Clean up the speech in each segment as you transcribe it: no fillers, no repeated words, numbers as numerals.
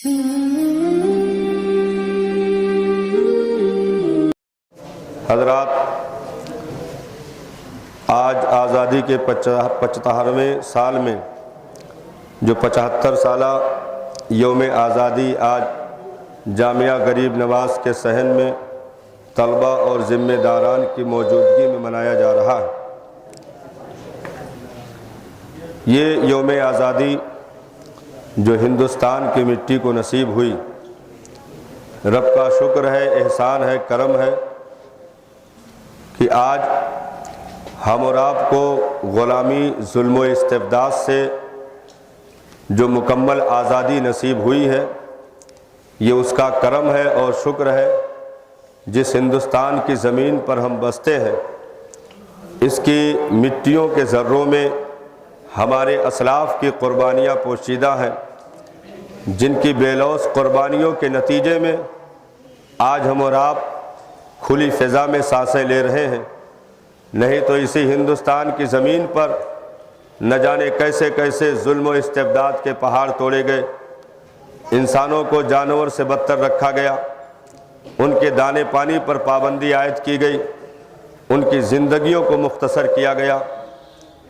हज़रात, आज आज़ादी के 75वें साल में जो 75 साला यौम आज़ादी आज जामिया गरीब नवाज़ के सहन में तलबा और ज़िम्मेदारान की मौजूदगी में मनाया जा रहा है। ये यौम आज़ादी जो हिंदुस्तान की मिट्टी को नसीब हुई, रब का शुक्र है, एहसान है, करम है कि आज हम और आपको ग़ुलामी, जुल्म व इस्तिबदाद से जो मुकम्मल आज़ादी नसीब हुई है, ये उसका करम है और शुक्र है। जिस हिंदुस्तान की ज़मीन पर हम बसते हैं, इसकी मिट्टियों के ज़र्रों में हमारे असलाफ़ की क़ुरबानियाँ पोशीदा हैं, जिनकी बेलौस क़ुरबानियों के नतीजे में आज हम और आप खुली फ़िज़ा में सांसें ले रहे हैं। नहीं तो इसी हिंदुस्तान की ज़मीन पर न जाने कैसे कैसे जुल्म व इस्तिबदाद के पहाड़ तोड़े गए, इंसानों को जानवर से बदतर रखा गया, उनके दाने पानी पर पाबंदी आयद की गई, उनकी ज़िंदगियों को मुख्तसर किया गया,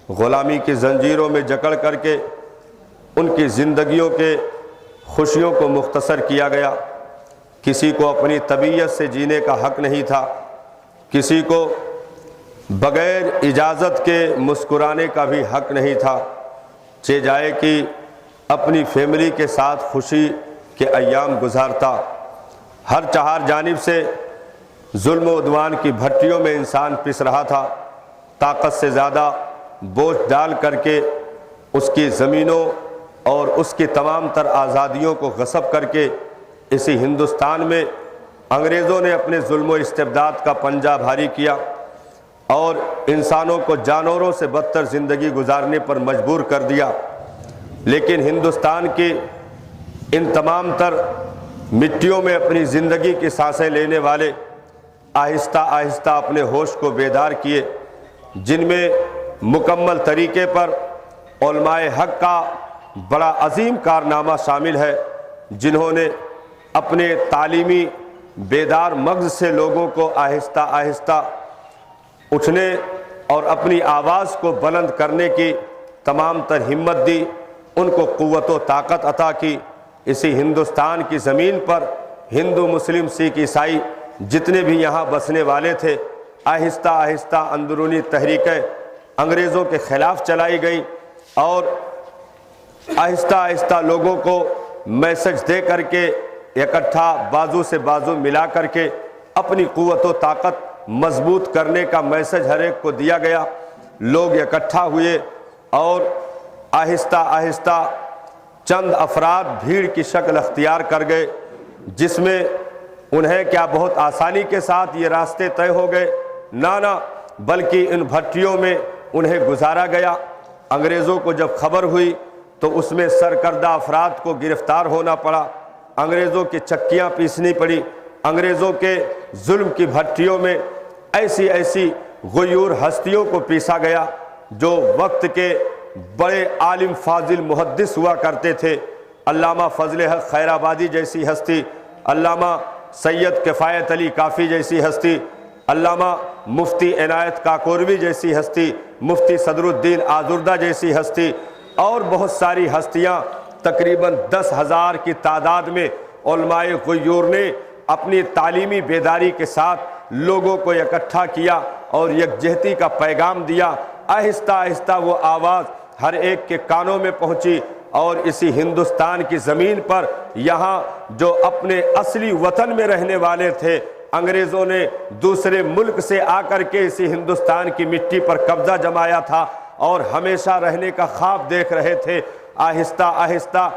ग़ुलामी की जंजीरों में जकड़ करके उनकी ज़िंदगियों के खुशियों को मुख्तसर किया गया। किसी को अपनी तबीयत से जीने का हक़ नहीं था, किसी को बग़ैर इजाज़त के मुस्कुराने का भी हक़ नहीं था, चे जाए कि अपनी फैमिली के साथ खुशी के अय्याम गुजारता। हर चार जानिब से जुल्म व उद्वान की भट्टियों में इंसान पिस रहा था, ताकत से ज़्यादा बोझ डाल करके उसकी ज़मीनों और उसकी तमाम तर आज़ादियों को गस्ब करके इसी हिंदुस्तान में अंग्रेज़ों ने अपने जुल्म व इस्तिबदाद का पंजा भारी किया और इंसानों को जानवरों से बदतर ज़िंदगी गुजारने पर मजबूर कर दिया। लेकिन हिंदुस्तान की इन तमाम तर मिट्टियों में अपनी ज़िंदगी की सांसें लेने वाले आहिस्ता आहिस्ता अपने होश को बेदार किए, जिनमें मुकम्मल तरीके पर उलमाए हक़ का बड़ा अजीम कारनामा शामिल है, जिन्होंने अपने तालीमी बेदार मग़ज़ से लोगों को आहिस्ता आहिस्ता उठने और अपनी आवाज़ को बुलंद करने की तमाम तर हिम्मत दी, उनको क़ुव्वत व ताकत अता की। इसी हिंदुस्तान की ज़मीन पर हिंदू, मुस्लिम, सिख, ईसाई जितने भी यहाँ बसने वाले थे, आहिस्ता आहिस्ता अंदरूनी तहरीकें अंग्रेज़ों के ख़िलाफ़ चलाई गई और आहिस्ता आहिस्ता लोगों को मैसेज दे करके इकट्ठा बाजू से बाजू मिला करके अपनी क़ुव्वत व ताकत मजबूत करने का मैसेज हर एक को दिया गया। लोग इकट्ठा हुए और आहिस्ता आहिस्ता चंद अफराद भीड़ की शक्ल अख्तियार कर गए, जिसमें उन्हें क्या बहुत आसानी के साथ ये रास्ते तय हो गए? ना, बल्कि इन भट्टियों में उन्हें गुजारा गया। अंग्रेज़ों को जब खबर हुई तो उसमें सरकर्दा अफराद को गिरफ़्तार होना पड़ा, अंग्रेज़ों की चक्कियाँ पीसनी पड़ी, अंग्रेज़ों के जुल्म की भट्टियों में ऐसी ऐसी ग़ुयूर हस्तियों को पीसा गया जो वक्त के बड़े आलिम, फाजिल, मुहद्दिस हुआ करते थे। अल्लामा फ़ज़ल हक़ खैराबादी जैसी हस्ती, अल्लामा सैयद किफ़ायत अली काफ़ी जैसी हस्ती, अल्लामा मुफ्ती इनायत काकोरवी जैसी हस्ती, मुफ्ती सदरुद्दीन आजुर्दा जैसी हस्ती और बहुत सारी हस्तियाँ, तकरीबन 10,000 की तादाद में उलमाए ग़ुयूर ने अपनी तालीमी बेदारी के साथ लोगों को इकट्ठा किया और यकजहती का पैगाम दिया। आहिस्ता आहिस्ता वो आवाज़ हर एक के कानों में पहुँची और इसी हिंदुस्तान की ज़मीन पर यहाँ जो अपने असली वतन में रहने वाले थे, अंग्रेज़ों ने दूसरे मुल्क से आकर के इसी हिंदुस्तान की मिट्टी पर कब्ज़ा जमाया था और हमेशा रहने का ख्वाब देख रहे थे। आहिस्ता आहिस्ता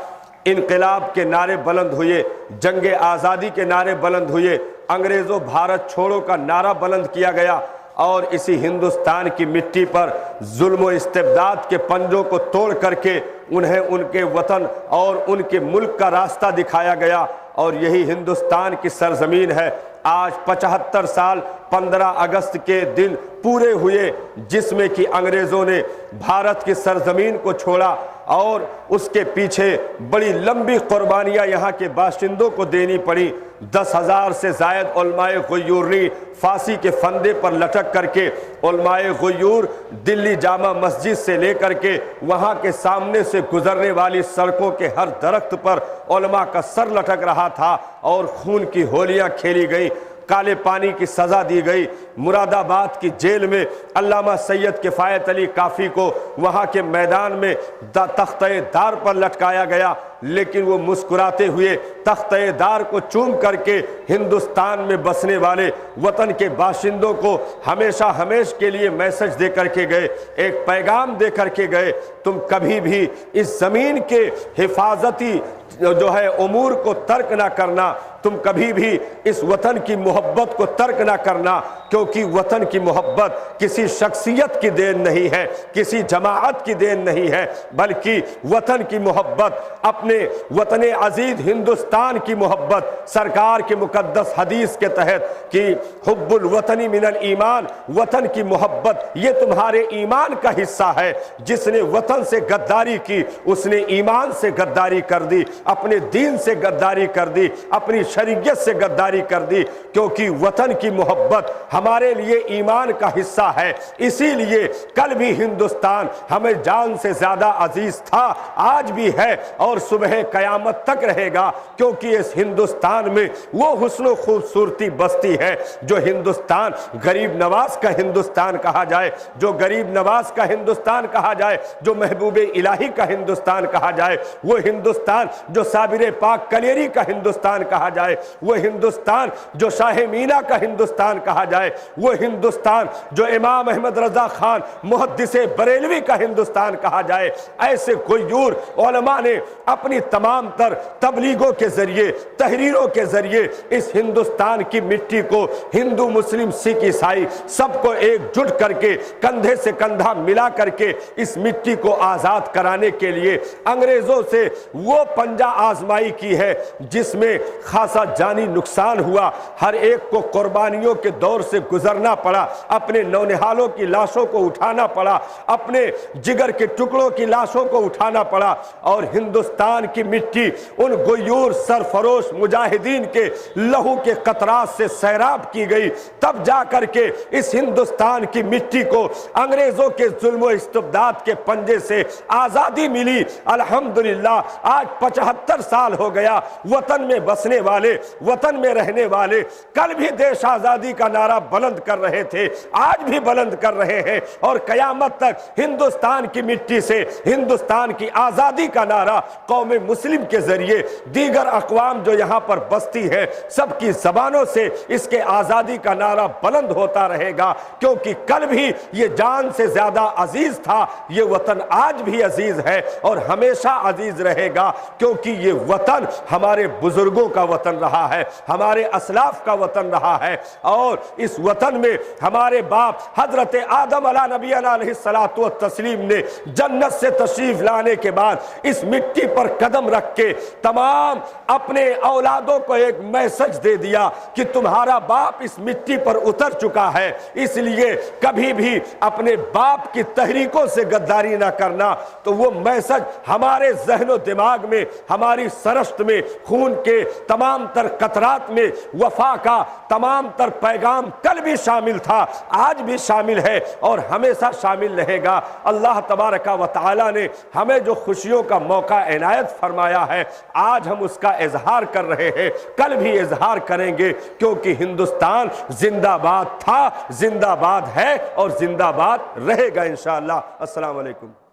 इनकलाब के नारे बुलंद हुए, जंग आज़ादी के नारे बुलंद हुए, अंग्रेज़ों भारत छोड़ो का नारा बुलंद किया गया और इसी हिंदुस्तान की मिट्टी पर जुल्म व इस्तिबदाद के पंजों को तोड़ करके उन्हें उनके वतन और उनके मुल्क का रास्ता दिखाया गया। और यही हिंदुस्तान की सरजमीन है। आज 75 साल 15 अगस्त के दिन पूरे हुए जिसमें कि अंग्रेज़ों ने भारत की सरजमीन को छोड़ा और उसके पीछे बड़ी लंबी कुर्बानियां यहाँ के बाशिंदों को देनी पड़ी। 10,000 से ज़ायद उलमाए गुयूर ने फांसी के फंदे पर लटक करके, उलमाए गुयूर दिल्ली जामा मस्जिद से लेकर के वहाँ के सामने से गुजरने वाली सड़कों के हर दरख्त पर उलमा का सर लटक रहा था और खून की होलियाँ खेली गई, काले पानी की सज़ा दी गई। मुरादाबाद की जेल में अल्लामा सैयद किफ़ायत अली काफ़ी को वहाँ के मैदान में तख्ते दार पर लटकाया गया, लेकिन वो मुस्कुराते हुए तख्ते दार को चूम करके हिंदुस्तान में बसने वाले वतन के बाशिंदों को हमेशा हमेश के लिए मैसेज दे करके गए, एक पैगाम दे करके गए, तुम कभी भी इस ज़मीन के हिफाजती जो है उमूर को तर्क ना करना, तुम कभी भी इस वतन की मोहब्बत को तर्क ना करना, क्योंकि वतन की मोहब्बत किसी शख्सियत की देन नहीं है, किसी जमाअत की देन नहीं है, बल्कि वतन की मोहब्बत, अपने वतन अजीज हिंदुस्तान की मोहब्बत, सरकार के मुकद्दस हदीस के तहत कि हुब्बुल वतनी मिनल ईमान, वतन की मोहब्बत ये तुम्हारे ईमान का हिस्सा है। जिसने वतन से गद्दारी की उसने ईमान से गद्दारी कर दी, अपने दीन से गद्दारी कर दी, अपनी शरीयत से गद्दारी कर दी, क्योंकि वतन की मोहब्बत हमारे लिए ईमान का हिस्सा है। इसीलिए कल भी हिंदुस्तान हमें जान से ज्यादा अजीज था, आज भी है और सुबह कयामत तक रहेगा, क्योंकि इस हिंदुस्तान में वो हुस्न खूबसूरती बसती है जो हिंदुस्तान गरीब नवाज का हिंदुस्तान कहा जाए, जो गरीब नवाज का हिंदुस्तान कहा जाए, जो महबूब इलाही का हिंदुस्तान कहा जाए, वो हिंदुस्तान जो साबिर पाक कलेरी का हिंदुस्तान कहा जाए, वो हिंदुस्तान जो शाह मीना का हिंदुस्तान कहा जाए, वो हिंदुस्तान जो इमाम अहमद रजा खान मुहद्दिसे बरेलवी का हिंदुस्तान कहा जाए। ऐसे गुयूर उलमा ने अपनी तमाम तर तबलीगों के जरिए, तहरीरों के जरिए इस हिंदुस्तान की मिट्टी को हिंदू मुस्लिम सिख ईसाई सबको एकजुट करके कंधे से कंधा मिला करके इस मिट्टी को आजाद कराने के लिए अंग्रेजों से वो पंजा आजमाई की है जिसमें खासा जानी नुकसान हुआ, हर एक को कुर्बानियों के दौर से गुजरना पड़ा, अपने नौनिहालों की लाशों को उठाना पड़ा, अपने जिगर के टुकड़ों की लाशों को उठाना पड़ा और हिंदुस्तान की मिट्टी उन गुयूर सरफरोश मुजाहिदीन के लहू के कतरात से सैराब की गई। तब जाकर के इस हिंदुस्तान की मिट्टी को अंग्रेजों के जुल्म इस्तबदाद के पंजे से आजादी मिली। अल्हम्दुलिल्लाह आज 75 साल हो गया वतन में बसने वाले, वतन में रहने वाले कल भी देश आजादी का नारा बुलंद कर रहे थे, आज भी बुलंद कर रहे हैं और कयामत तक हिंदुस्तान की मिट्टी से हिंदुस्तान की आजादी का नारा कौम मुस्लिम के जरिए दीगर अक़वाम जो यहाँ पर बसती है सबकी जबानों से इसके आजादी का नारा बुलंद होता रहेगा, क्योंकि कल भी ये जान से ज्यादा अजीज था, ये वतन आज भी अजीज है और हमेशा अजीज रहेगा, क्योंकि ये वतन हमारे बुजुर्गों का वतन रहा है, हमारे असलाफ का वतन रहा है और इस वतन में हमारे बाप हजरत आदम अला नबी अलैहिस्सलातु व तस्लीम ने जन्नत से तशरीफ लाने के बाद इस मिट्टी पर कदम रख के तमाम अपने औलादों को एक मैसेज दे दिया कि तुम्हारा बाप इस मिट्टी पर उतर चुका है, इसलिए कभी भी अपने बाप की तहरीकों से गद्दारी ना करना। तो वो मैसेज हमारे ज़हनो दिमाग में, हमारी सरश्त में, खून के तमाम तर कतरात में वफा का तमाम तर पैगाम कल भी शामिल था, आज भी शामिल है और हमेशा शामिल रहेगा। अल्लाह तबारक व तआला ने हमें जो खुशियों का मौका इनायत फरमाया है, आज हम उसका इजहार कर रहे हैं, कल भी इजहार करेंगे, क्योंकि हिंदुस्तान जिंदाबाद था, जिंदाबाद है और जिंदाबाद रहेगा इंशाअल्लाह। अस्सलाम वालेकुम।